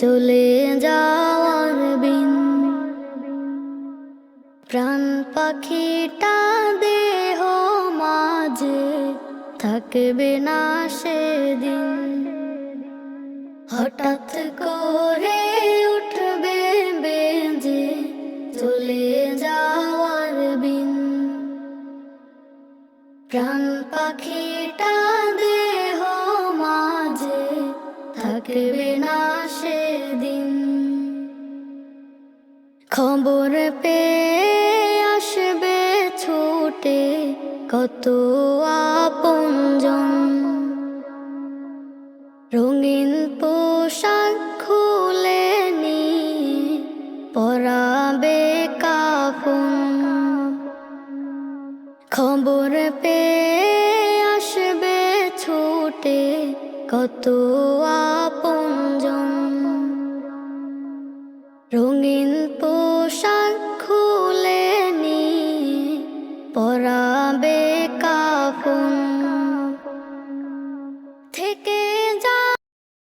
চলে যাওয়ার বিন। প্রাণ পাখিটা দেহ মাঝে থাকবে না সেদিন। হঠাৎ করে উঠবে বেজে চলে যাওয়ার বিন। প্রাণ পাখিটা দেহ মাঝে থাকবে না সেদিন। খবর পেয়ে আসবে ছুটে কত আপনজন। রঙিন পোশাক খুলে নিয়ে পরাবে কাফন। খবর পেয়ে আসবে ছুটে কত আপনজন। রঙিন পোশাক খুলে নিয়ে পরা